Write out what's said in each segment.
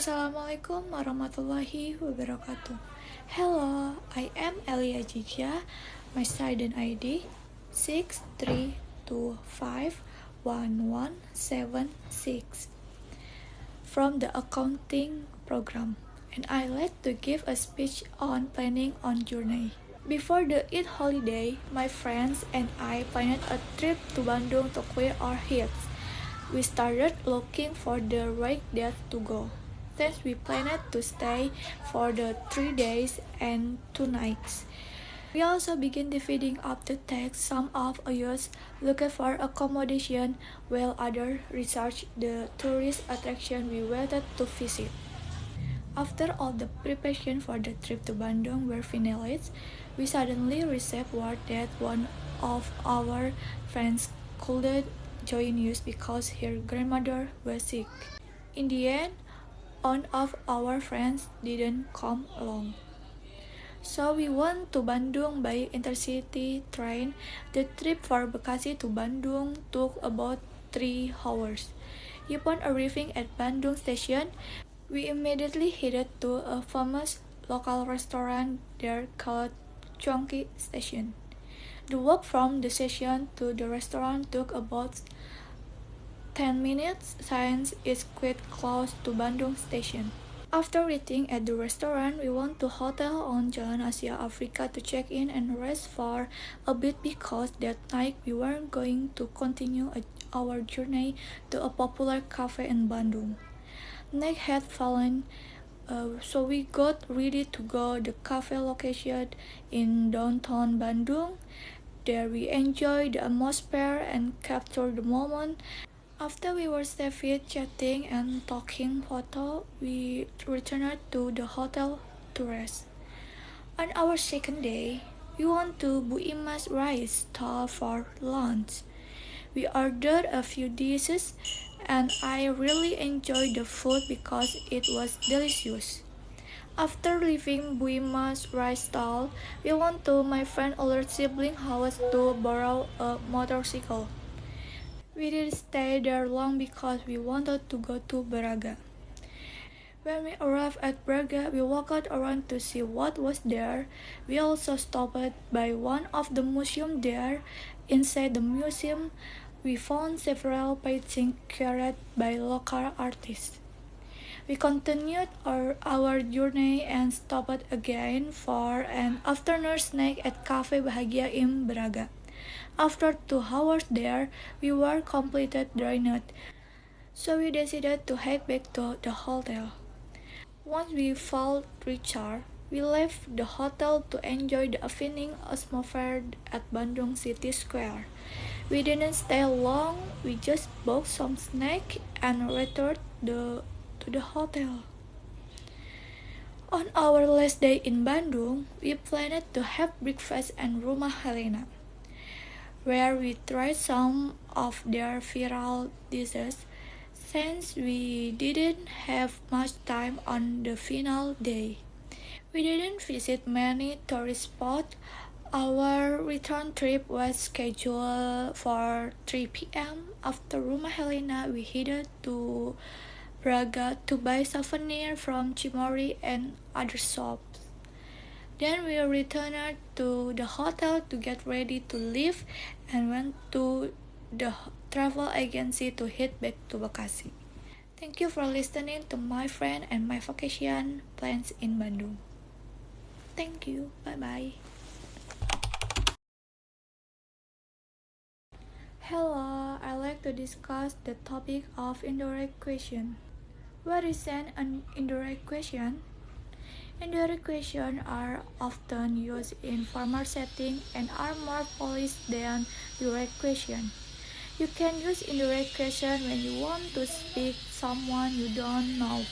Assalamualaikum warahmatullahi wabarakatuh. Hello, I am Elia Jija. My student ID 632511176 from the accounting program, and I like to give a speech on planning on journey. Before the Eid holiday, my friends and I planned a trip to Bandung to clear our heads. We started looking for the right date to go, since we planned to stay for the 3 days and 2 nights. We also began dividing up the tasks. Some of us looked for accommodation, while others researched the tourist attraction we wanted to visit. After all the preparation for the trip to Bandung were finalized, we suddenly received word that one of our friends couldn't join us because her grandmother was sick. In the end, one of our friends didn't come along. So we went to Bandung by intercity train. The trip for Bekasi to Bandung took about 3 hours. Upon arriving at Bandung station, we immediately headed to a famous local restaurant there called Chongqing Station. The walk from the station to the restaurant took about 10 minutes since it's quite close to Bandung Station. After eating at the restaurant, we went to hotel on Jalan Asia Afrika to check in and rest for a bit because that night we weren't going to continue our journey to a popular cafe in Bandung. Night had fallen, so we got ready to go to the cafe located in downtown Bandung. There we enjoyed the atmosphere and captured the moment. After we were safely chatting and taking photo, we returned to the hotel to rest. On our second day, we went to Bu Imas rice stall for lunch. We ordered a few dishes, and I really enjoyed the food because it was delicious. After leaving Bu Imas rice stall, we went to my friend's older sibling house to borrow a motorcycle. We didn't stay there long because we wanted to go to Braga. When we arrived at Braga, we walked around to see what was there. We also stopped by one of the museums there. Inside the museum, we found several paintings created by local artists. We continued our journey and stopped again for an afternoon snack at Cafe Bahagia in Braga. After 2 hours there, we were completely drained, so we decided to head back to the hotel. Once we felt recharged, we left the hotel to enjoy the evening atmosphere at Bandung City Square. We didn't stay long, we just bought some snacks and returned to the hotel. On our last day in Bandung, we planned to have breakfast at Rumah Helena, where we tried some of their viral dishes. Since we didn't have much time on the final day, we didn't visit many tourist spots. Our return trip was scheduled for 3 p.m. After Rumah Helena, we headed to Braga to buy souvenirs from Cimory and other shops. Then we returned to the hotel to get ready to leave and went to the travel agency to head back to Bekasi. Thank you for listening to my friend and my vacation plans in Bandung. Thank you. Bye-bye. Hello, I'd like to discuss the topic of indirect question. What is an indirect question? Indirect questions are often used in formal settings and are more polished than direct questions. You can use indirect questions when you want to speak someone you don't know,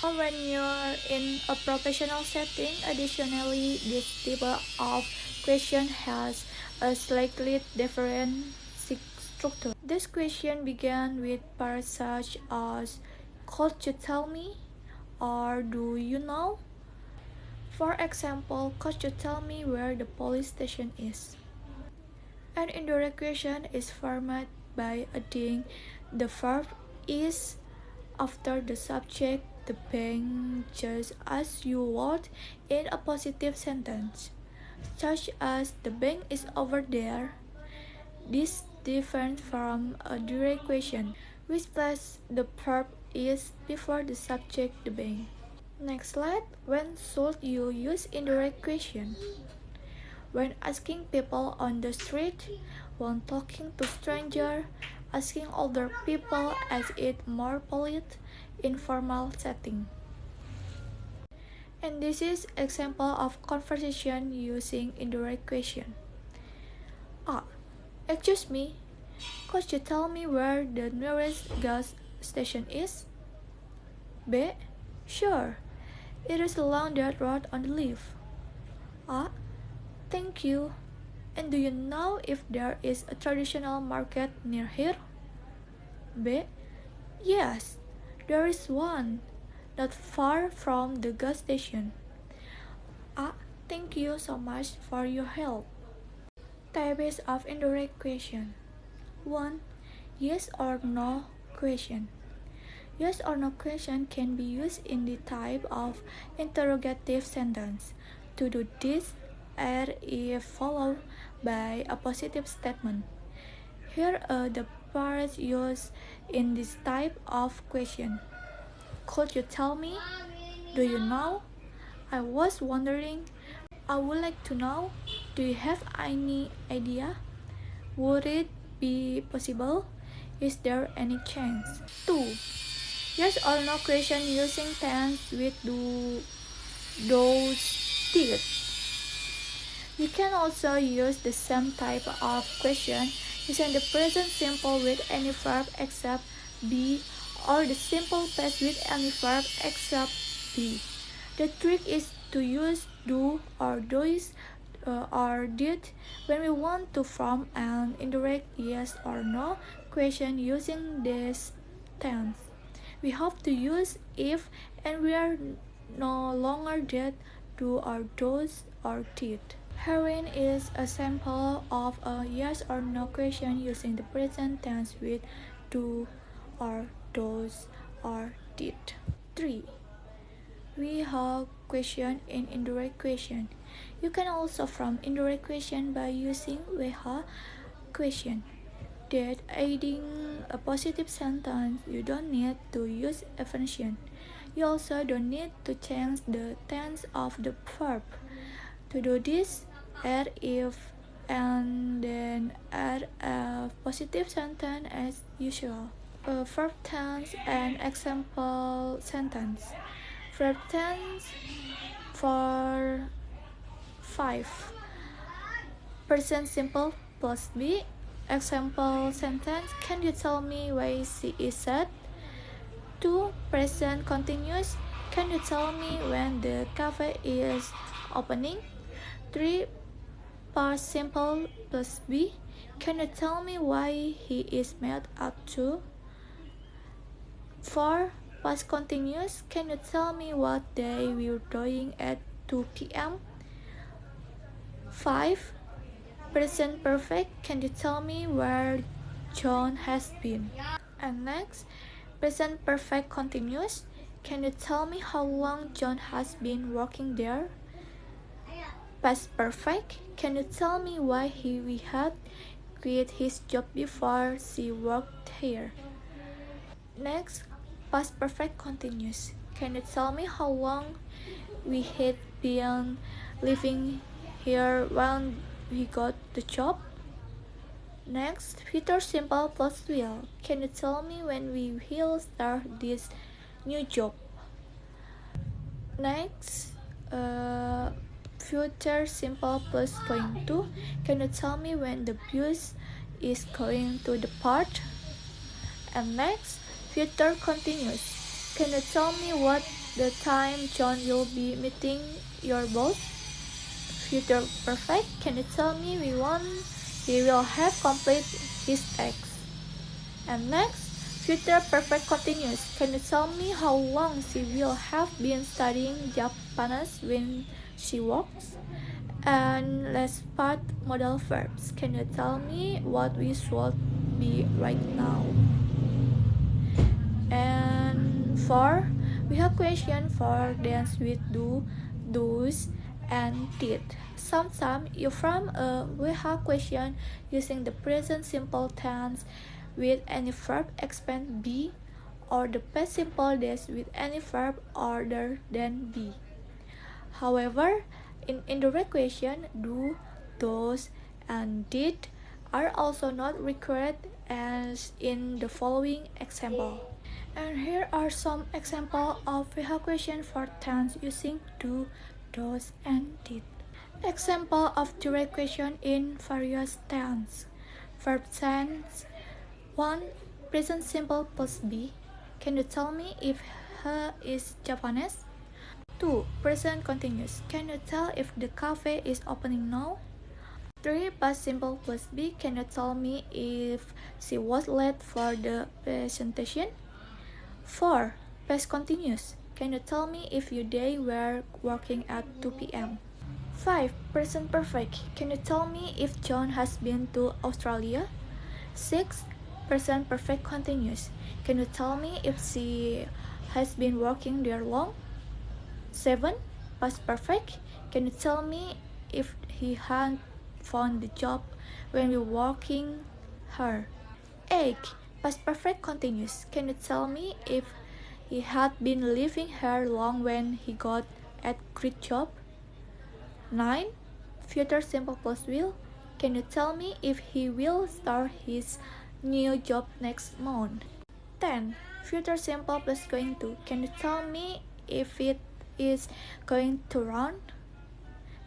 or when you're in a professional setting. Additionally, this type of question has a slightly different structure. This question began with parts such as "Could you tell me?" or "Do you know?" For example, could you tell me where the police station is? An indirect question is formed by adding the verb is after the subject the bank just as you would in a positive sentence, such as the bank is over there. This different from a direct question, which places the verb is before the subject the bank. Next slide. When should you use indirect question? When asking people on the street, when talking to strangers, asking older people as it more polite, informal setting. And this is example of conversation using indirect question. A. Excuse me, could you tell me where the nearest gas station is? B. Sure, it is along that road on the left. A. Thank you. And do you know if there is a traditional market near here? B. Yes, there is one, not far from the gas station. A. Thank you so much for your help. Types of indirect question. 1. Yes or no question. Yes or no question can be used in the type of interrogative sentence. To do this, add if followed by a positive statement. Here are the parts used in this type of question. Could you tell me? Do you know? I was wondering. I would like to know. Do you have any idea? Would it be possible? Is there any chance? 2. Yes or no question using tense with those did. You can also use the same type of question using the present simple with any verb except be or the simple past with any verb except be. The trick is to use do or does or did when we want to form an indirect yes or no question using this tense. We have to use if and we are no longer did, do or does or did. Herein is a sample of a yes or no question using the present tense with do or does or did. 3. We have question in indirect question. You can also form indirect question by using WH question. That adding a positive sentence, you don't need to use affirmation. You also don't need to change the tense of the verb. To do this, add if and then add a positive sentence as usual. A verb tense and example sentence. Verb tense for 5. Present simple plus be. Example sentence. Can you tell me why she is sad? 2. Present continuous. Can you tell me when the cafe is opening? 3. Past simple plus be. Can you tell me why he is mad at 2? 4. Past continuous. Can you tell me what they were doing at 2 p.m.? 5. Present perfect. Can you tell me where John has been? And next, present perfect continuous. Can you tell me how long John has been working there? Past perfect. Can you tell me why he had quit his job before she worked here? Next, past perfect continuous. Can you tell me how long we had been living here when we got the job? Next, future simple plus will. Can you tell me when we will start this new job? Next, future simple plus going to. Can you tell me when the bus is going to depart? And next, future continuous. Can you tell me what the time John will be meeting your boss? Future perfect. Can you tell me when he will have completed his tasks? And next, future perfect continuous. Can you tell me how long she will have been studying Japanese when she works? And last part, modal verbs. Can you tell me what we should be right now? And 4. We have question for dance with do, do's, and did. Sometimes you frame a we have question using the present simple tense with any verb expand be, or the past simple days with any verb other than be. However, in indirect question, do, does, and did are also not required as in the following example. And here are some examples of vehicle question for tense using do, does, and did. Example of direct question in various tense. Verb tense 1. Present simple plus be. Can you tell me if he is Japanese? 2. Present continuous. Can you tell if the cafe is opening now? 3. Past simple plus be. Can you tell me if she was late for the presentation? 4. Past continuous. Can you tell me if you they were working at 2 p.m.? 5. Present perfect. Can you tell me if John has been to Australia? 6. Present perfect continuous. Can you tell me if she has been working there long? 7. Past perfect. Can you tell me if he had found the job when we were working her? 8. Past perfect continuous. Can you tell me if he had been living here long when he got a great job? 9. Future simple plus will. Can you tell me if he will start his new job next month? 10. Future simple plus going to. Can you tell me if it is going to run?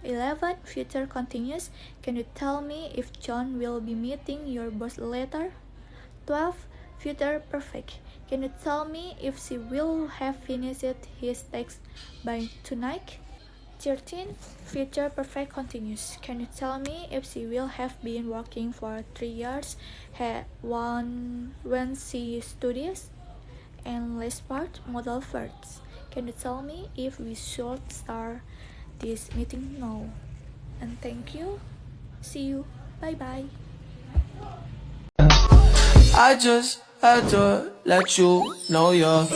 11. Future continuous. Can you tell me if John will be meeting your boss later? 12. Future perfect. Can you tell me if she will have finished his text by tonight? 13. Future perfect continuous. Can you tell me if she will have been working for 3 years when she studies? And last part, modal verbs. Can you tell me if we should start this meeting now? And thank you. See you. Bye bye. I just had to let you know you're